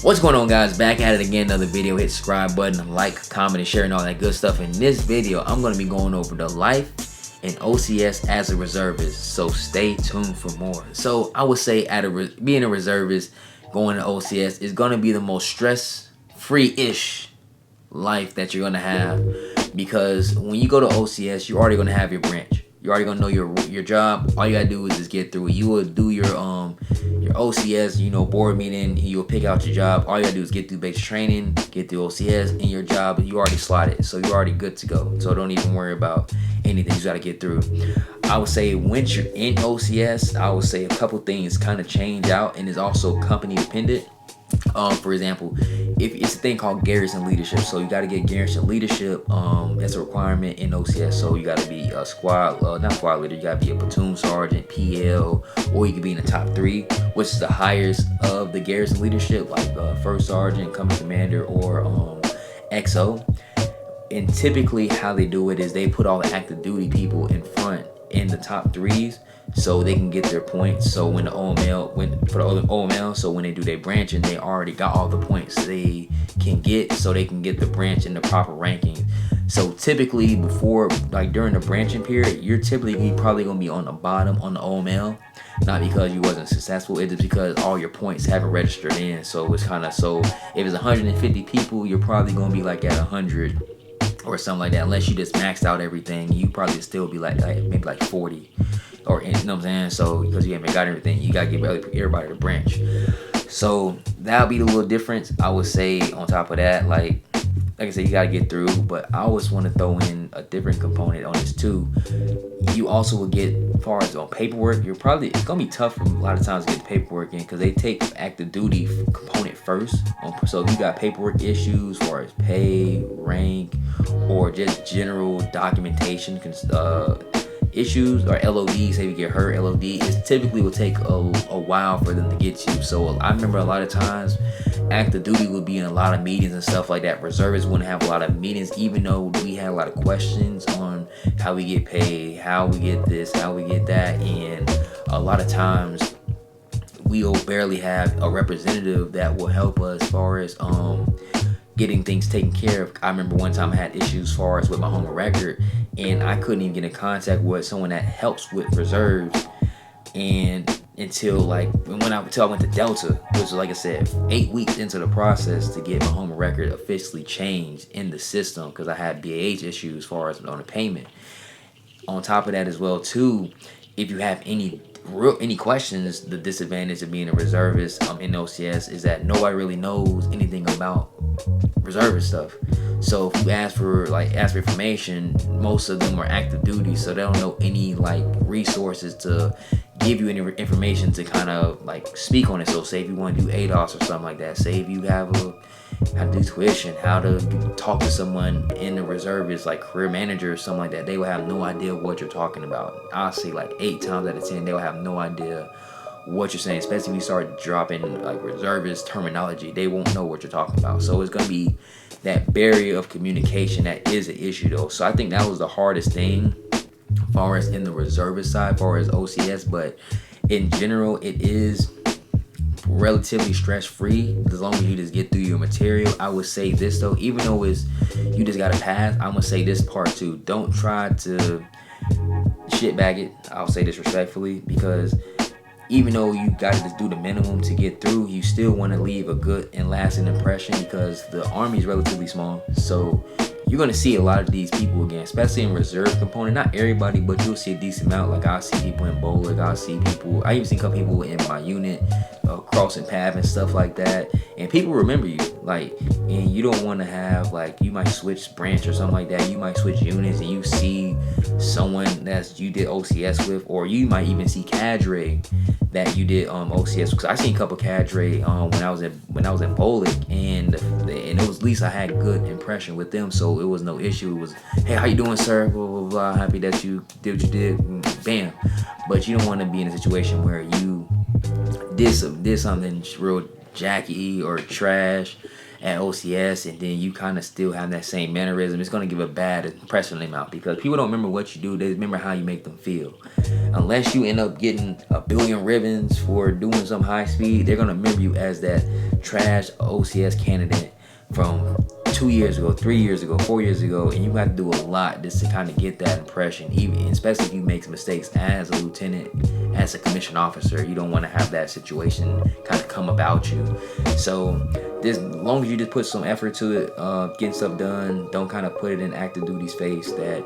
What's going on, guys? Back at it again, another video. Hit subscribe button, like, comment, and share, and all that good stuff. In this video, I'm going to be going over the life and OCS as a reservist, so stay tuned for more. So I would say being a reservist, going to OCS is going to be the most stress-free-ish life that you're going to have, because when you go to OCS, you're already going to have your branch. You're already gonna know your job. All you gotta do is just get through it. You will do your OCS, board meeting. You'll pick out your job. All you gotta do is get through basic training, get through OCS, and your job, you already slotted, so you're already good to go. So don't even worry about anything you gotta get through. I would say once you're in OCS, I would say a couple things kind of change out, and it's also company dependent. For example, if it's a thing called garrison leadership, so you got to get garrison leadership. That's a requirement in OCS. So you got to be a squad, not squad leader. You got to be a platoon sergeant, PL, or you could be in the top 3, which is the highest of the garrison leadership, like first sergeant, company commander, or XO. And typically, how they do it is they put all the active duty people in front in the top 3s, so they can get their points. So when the OML, so when they do their branching, they already got all the points they can get, so they can get the branch in the proper ranking. So typically during the branching period, you're typically probably gonna be on the bottom on the OML, not because you wasn't successful, it's because all your points haven't registered in. So it's kind of, so if it's 150 people, you're probably gonna be like at 100 or something like that, unless you just maxed out everything. You probably still be like maybe like 40, or you know what I'm saying. So because you haven't got everything, you gotta give everybody the branch. So that'll be the little difference, I would say. On top of that, like I said, you gotta get through, but I always want to throw in a different component on this too. You also will get, as far as on paperwork, it's gonna be tough for a lot of times to get the paperwork in, because they take active duty component first. So if you got paperwork issues as far as pay, rank, or just general documentation issues, or LOD, say you get hurt, LOD, it typically will take a while for them to get you. So I remember a lot of times active duty would be in a lot of meetings and stuff like that. Reservists wouldn't have a lot of meetings, even though we had a lot of questions on how we get paid, how we get this, how we get that, and a lot of times we'll barely have a representative that will help us as far as getting things taken care of. I remember one time I had issues as far as with my home record, and I couldn't even get in contact with someone that helps with reserves, and until I went to Delta, which was, like I said, 8 weeks into the process to get my home record officially changed in the system, because I had BAH issues as far as on the payment. On top of that as well too, if you have any questions, the disadvantage of being a reservist in OCS is that nobody really knows anything about reservist stuff. So if you ask for information, most of them are active duty, so they don't know any resources to give you any information to kind of speak on it. So say if you want to do ADOS or something like that, say if you have how to do tuition, how to talk to someone in the reservist, like career manager or something like that, they will have no idea what you're talking about. I'll say 8 times out of 10 they will have no idea what you're saying, especially if you start dropping reservist terminology. They won't know what you're talking about. So it's gonna be that barrier of communication that is an issue though. So I think that was the hardest thing as far as in the reservist side, as far as OCS. But in general, it is relatively stress-free as long as you just get through your material. I would say this though, even though you just gotta pass, I'm gonna say this part too: don't try to shitbag it. I'll say this respectfully, because even though you gotta just do the minimum to get through, you still want to leave a good and lasting impression, because the army is relatively small. So you're gonna see a lot of these people again, especially in reserve component. Not everybody, but you'll see a decent amount. I see people in Bowling, I even seen a couple people in my unit crossing path and stuff like that, and people remember you. And you don't want to have you might switch branch or something like that. You might switch units and you see someone you did OCS with, or you might even see cadre that you did OCS, because I seen a couple cadre when I was in Bowling, and it was, at least I had good impression with them, so it was no issue. It was, hey, how you doing, sir? Blah blah blah. Happy that you did what you did. Bam. But you don't want to be in a situation where you did something real Jackie or trash at OCS, and then you kind of still have that same mannerism, it's going to give a bad impression on them out, because people don't remember what you do, they remember how you make them feel. Unless you end up getting 1 billion ribbons for doing some high speed, they're going to remember you as that trash OCS candidate from 2 years ago, 3 years ago, 4 years ago, and you have to do a lot just to kind of get that impression, even especially if you make mistakes as a lieutenant, as a commissioned officer. You don't want to have that situation kind of come about you. So as long as you just put some effort to it, getting stuff done, don't kind of put it in active duty's face that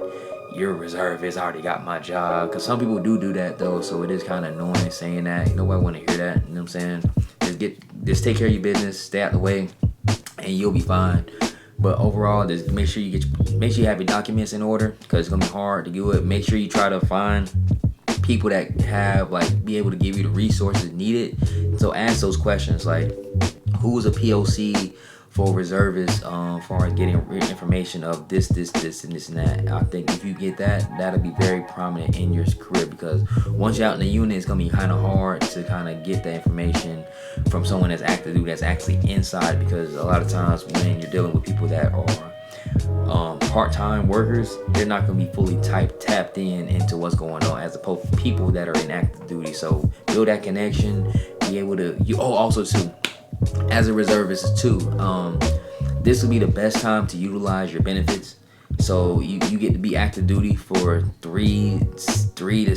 you're a reservist, I already got my job, because some people do that though, so it is kind of annoying saying that. Nobody want to hear that, you know what I'm saying? Just take care of your business, stay out the way, and you'll be fine. But overall, just make sure you have your documents in order, because it's gonna be hard to do it. Make sure you try to find people that have be able to give you the resources needed. So ask those questions like, who's a POC for reservists, far as getting information of this and this and that. I think if you get that, that'll be very prominent in your career, because once you're out in the unit, it's gonna be kind of hard to kind of get that information from someone that's active duty, that's actually inside, because a lot of times when you're dealing with people that are part-time workers, they're not going to be fully tapped into what's going on, as opposed to people that are in active duty. So build that connection, be able to also too, as a reservist too, this will be the best time to utilize your benefits. So you get to be active duty for three to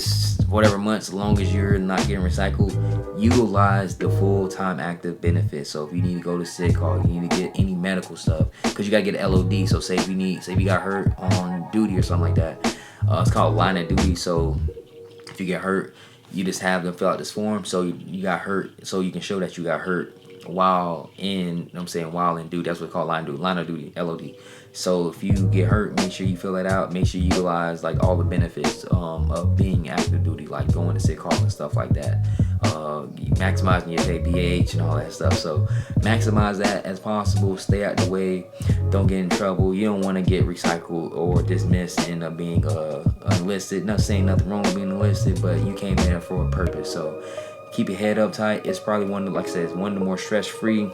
whatever months, as long as you're not getting recycled. Utilize the full-time active benefits. So if you need to go to sick call, you need to get any medical stuff, because you gotta get an LOD. So say if you got hurt on duty or something like that, it's called line of duty. So if you get hurt, you just have them fill out this form. So you got hurt, so you can show that you got hurt while in, while in duty. That's what it's called, line of duty, LOD. So if you get hurt, make sure you fill that out. Make sure you utilize all the benefits of being active duty, like going to sick call and stuff like that. Maximizing your pay, BAH and all that stuff. So maximize that as possible. Stay out the way. Don't get in trouble. You don't want to get recycled or dismissed and end up being unlisted. Not saying nothing wrong with being enlisted, but you came there for a purpose. So keep your head up tight. It's probably one of the more stress-free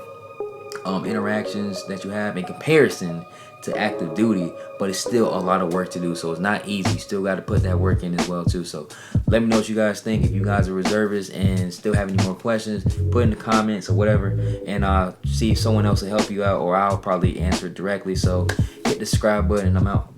interactions that you have in comparison to active duty, but it's still a lot of work to do. So it's not easy. You still got to put that work in as well too. So let me know what you guys think. If you guys are reservists and still have any more questions, put in the comments or whatever, and I'll see if someone else will help you out, or I'll probably answer it directly. So hit the subscribe button. I'm out.